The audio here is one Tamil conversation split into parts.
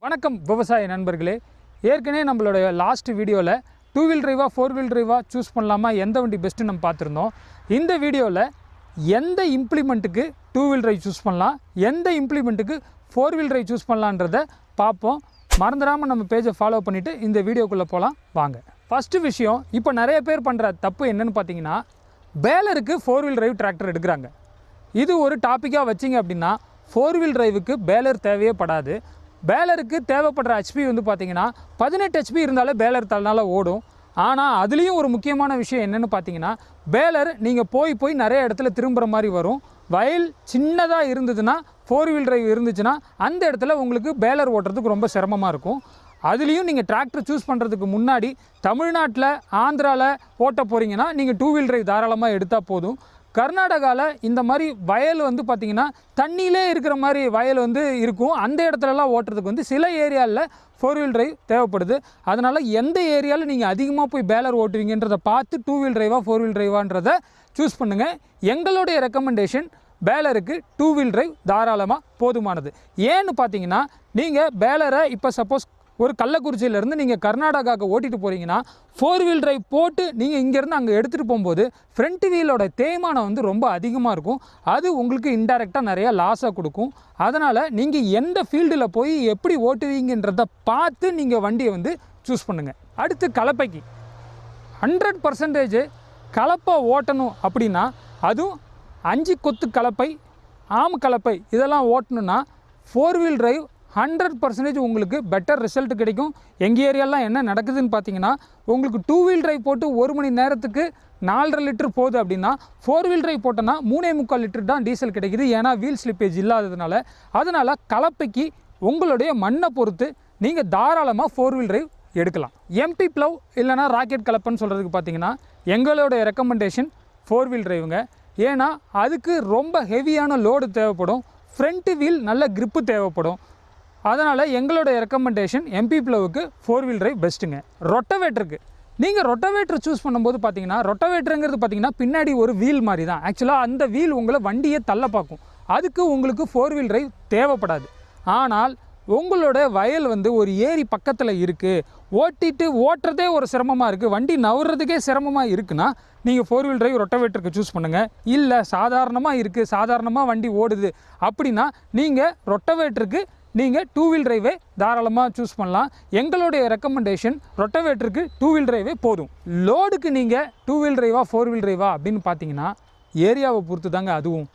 வணக்கம் விவசாய நண்பர்களே. ஏற்கனவே நம்மளோட லாஸ்ட் வீடியோவில் 2-wheel drive 4-wheel drive choose பண்ணலாமா, எந்த வண்டி பெஸ்ட்டு நம்ம பார்த்துருந்தோம். இந்த வீடியோவில் எந்த இம்ப்ளிமெண்ட்டுக்கு 2-wheel drive சூஸ் பண்ணலாம், எந்த இம்ப்ளிமெண்ட்டுக்கு 4-wheel drive சூஸ் பண்ணலான்றதை பார்ப்போம். மறந்துடாமல் நம்ம பேஜை ஃபாலோ பண்ணிவிட்டு இந்த வீடியோக்குள்ளே போகலாம் வாங்க. ஃபஸ்ட்டு விஷயம், இப்போ நிறைய பேர் பண்ணுற தப்பு என்னென்னு பார்த்தீங்கன்னா, பேலருக்கு 4-wheel drive டிராக்டர் எடுக்கிறாங்க. இது ஒரு டாப்பிக்காக வச்சிங்க அப்படின்னா 4-wheel driveக்கு பேலர் தேவையே படாது. பேலருக்கு தேவைப்படுற ஹெச்பி வந்து பார்த்திங்கன்னா 18 ஹெச்பி இருந்தாலே பேலர் தன்னால் ஓடும். ஆனால் அதுலேயும் ஒரு முக்கியமான விஷயம் என்னென்னு பார்த்தீங்கன்னா, பேலர் நீங்கள் போய் நிறைய இடத்துல திரும்புகிற மாதிரி வரும். வயல் சின்னதாக இருந்ததுன்னா 4-wheel drive இருந்துச்சுன்னா அந்த இடத்துல உங்களுக்கு பேலர் ஓட்டுறதுக்கு ரொம்ப சிரமமாக இருக்கும். அதுலேயும் நீங்கள் டிராக்டர் சூஸ் பண்ணுறதுக்கு முன்னாடி தமிழ்நாட்டில் ஆந்திராவில் ஓட்ட போகிறீங்கன்னா நீங்கள் 2-wheel drive தாராளமாக எடுத்தால் போதும். கர்நாடகாவில் இந்த மாதிரி வயல் வந்து பார்த்திங்கன்னா தண்ணியிலே இருக்கிற மாதிரி வயல் வந்து இருக்கும். அந்த இடத்துலலாம் ஓட்டுறதுக்கு வந்து சில ஏரியாவில் 4-wheel drive தேவைப்படுது. அதனால் எந்த ஏரியாவில் நீங்கள் அதிகமாக போய் பேலர் ஓட்டுவீங்கன்றதை பார்த்து 2-wheel drive 4-wheel driveன்றதை சூஸ் பண்ணுங்கள். எங்களுடைய ரெக்கமெண்டேஷன் பேலருக்கு 2-wheel drive தாராளமாக போதுமானது. ஏன்னு பார்த்தீங்கன்னா, நீங்கள் பேலரை இப்போ சப்போஸ் ஒரு கள்ளக்குறிச்சியிலேருந்து நீங்கள் கர்நாடகாவுக்கு ஓட்டிகிட்டு போகிறீங்கன்னா 4-wheel drive போட்டு நீங்கள் இங்கேருந்து அங்கே எடுத்துகிட்டு போகும்போது ஃப்ரண்ட் வீலோட தேய்மானம் வந்து ரொம்ப அதிகமாக இருக்கும். அது உங்களுக்கு இன்டைரக்டாக நிறையா லாஸாக கொடுக்கும். அதனால் நீங்கள் எந்த ஃபீல்டில் போய் எப்படி ஓட்டுவீங்கன்றதை பார்த்து நீங்கள் வண்டியை வந்து சூஸ் பண்ணுங்கள். அடுத்து கலப்பைக்கு 100% கலப்பை ஓட்டணும் அப்படின்னா, அதுவும் 5 கொத்து கலப்பை, ஆம் கலப்பை இதெல்லாம் ஓட்டணுன்னா 4-wheel drive 100% உங்களுக்கு பெட்டர் ரிசல்ட் கிடைக்கும். எங்கள் ஏரியாலாம் என்ன நடக்குதுன்னு பார்த்தீங்கன்னா, உங்களுக்கு 2-wheel drive போட்டு 1 மணி நேரத்துக்கு 4.5 லிட்டர் போகுது அப்படின்னா 4-wheel drive போட்டோன்னா 3.25 லிட்டர் தான் டீசல் கிடைக்குது. ஏன்னா வீல் ஸ்லிப்பேஜ் இல்லாததுனால. அதனால் கலப்பைக்கு உங்களுடைய மண்ணை பொறுத்து நீங்கள் தாராளமாக 4-wheel drive எடுக்கலாம். எம்பி ப்ளவ் இல்லைனா ராக்கெட் கலப்பைன்னு சொல்கிறதுக்கு பார்த்தீங்கன்னா எங்களுடைய ரெக்கமெண்டேஷன் 4-wheel driveங்க. ஏன்னா அதுக்கு ரொம்ப ஹெவியான லோடு தேவைப்படும், ஃப்ரண்ட் வீல் நல்ல கிரிப்பு தேவைப்படும். அதனால் எங்களுடைய ரெக்கமெண்டேஷன் எம்பி ப்ளவுக்கு 4-wheel drive பெஸ்ட்டுங்க. ரொட்டவேட்டருக்கு நீங்கள் ரொட்டவேட்டர் சூஸ் பண்ணும்போது பார்த்தீங்கன்னா, ரொட்டவேட்டருங்கிறது பார்த்தீங்கன்னா பின்னாடி ஒரு வீல் மாதிரி தான். ஆக்சுவலாக அந்த வீல் உங்களை வண்டியை தள்ள பார்க்கும். அதுக்கு உங்களுக்கு 4-wheel drive தேவைப்படாது. ஆனால் உங்களோட வயல் வந்து ஒரு ஏரி பக்கத்தில் இருக்குது, ஓட்டுறதே ஒரு சிரமமாக இருக்குது, வண்டி நவுறதுக்கே சிரமமாக இருக்குன்னா நீங்கள் 4-wheel drive ரொட்டவேட்டருக்கு சூஸ் பண்ணுங்கள். இல்லை சாதாரணமாக இருக்குது, சாதாரணமாக வண்டி ஓடுது அப்படின்னா நீங்கள் ரொட்டவேட்டருக்கு நீங்கள் 2-wheel drive தாராளமாக சூஸ் பண்ணலாம். எங்களுடைய ரெக்கமெண்டேஷன் ரொட்டவேட்டருக்கு 2-wheel drive போதும். லோடுக்கு நீங்கள் 2-wheel drive 4-wheel drive அப்படின்னு பார்த்தீங்கன்னா ஏரியாவை பொறுத்து தாங்க. அதுவும்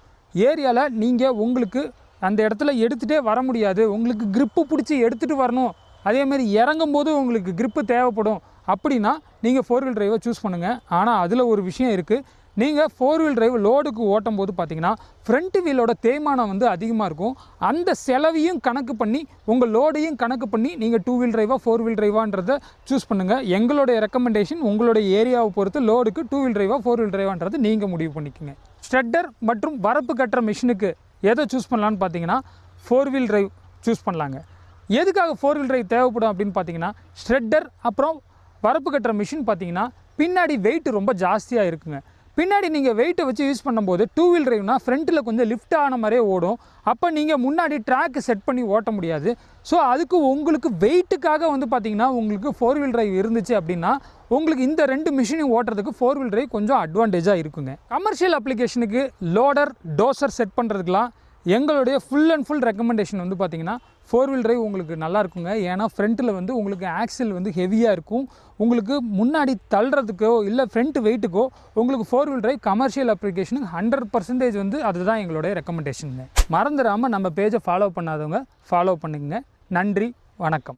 ஏரியாவில் நீங்கள் உங்களுக்கு அந்த இடத்துல எடுத்துகிட்டே வர முடியாது, உங்களுக்கு கிரிப்பு பிடிச்சி எடுத்துகிட்டு வரணும், அதேமாதிரி இறங்கும்போது உங்களுக்கு கிரிப்பு தேவைப்படும் அப்படின்னா நீங்கள் 4-wheel drive சூஸ் பண்ணுங்கள். ஆனால் அதில் ஒரு விஷயம் இருக்குது. நீங்கள் 4-wheel drive லோடுக்கு ஓட்டும் போது பார்த்தீங்கன்னா ஃப்ரண்ட் வீலோட தேய்மானம் வந்து அதிகமாக இருக்கும். அந்த செலவையும் கணக்கு பண்ணி உங்கள் லோடையும் கணக்கு பண்ணி நீங்கள் 2-wheel drive 4-wheel driveன்றதை சூஸ் பண்ணுங்கள். எங்களுடைய ரெக்கமெண்டேஷன் உங்களுடைய ஏரியாவை பொறுத்து லோடுக்கு 2-wheel drive 4-wheel driveன்றது நீங்கள் முடிவு பண்ணிக்கோங்க. ஸ்ட்ரெட்டர் மற்றும் வரப்பு கட்டுற மிஷினுக்கு எதை சூஸ் பண்ணலான்னு பார்த்தீங்கன்னா 4-wheel drive சூஸ் பண்ணலாங்க. எதுக்காக 4-wheel drive தேவைப்படும் அப்படின்னு பார்த்தீங்கன்னா, ஸ்ட்ரெட்டர் அப்புறம் வரப்பு கட்டுற மிஷின் பார்த்தீங்கன்னா பின்னாடி வெயிட் ரொம்ப ஜாஸ்தியாக இருக்குங்க. பின்னாடி நீங்கள் வெயிட்டை வச்சு யூஸ் பண்ணும்போது 2-wheel driveனா ஃப்ரண்ட்டில் கொஞ்சம் லிஃப்ட் ஆன மாதிரியே ஓடும். அப்போ நீங்கள் முன்னாடி ட்ராக்கு செட் பண்ணி ஓட்ட முடியாது. ஸோ அதுக்கு உங்களுக்கு வெயிட்டுக்காக வந்து பார்த்திங்கன்னா உங்களுக்கு 4-wheel drive இருந்துச்சு அப்படின்னா உங்களுக்கு இந்த 2 மிஷினையும் ஓட்டுறதுக்கு 4-wheel drive கொஞ்சம் அட்வான்டேஜாக இருக்குங்க. கமர்ஷியல் அப்ளிகேஷனுக்கு லோடர் டோசர் செட் பண்ணுறதுக்கெலாம் எங்களுடைய ஃபுல் அண்ட் ஃபுல் ரெக்கமெண்டேஷன் வந்து பார்த்திங்கன்னா 4-wheel drive உங்களுக்கு நல்லா இருக்குங்க. ஏன்னா ஃப்ரண்ட்டில் வந்து உங்களுக்கு ஆக்சில் வந்து ஹெவியாக இருக்கும். உங்களுக்கு முன்னாடி தள்ளுறதுக்கோ இல்லை ஃப்ரண்ட் வெயிட்டுக்கோ உங்களுக்கு 4-wheel drive கமர்ஷியல் அப்ளிகேஷனுக்கு 100% வந்து அதுதான் எங்களுடைய ரெக்கமெண்டேஷனுங்க. மறந்துடாமல் நம்ம பேஜை ஃபாலோ பண்ணாதவங்க ஃபாலோ பண்ணுங்க. நன்றி, வணக்கம்.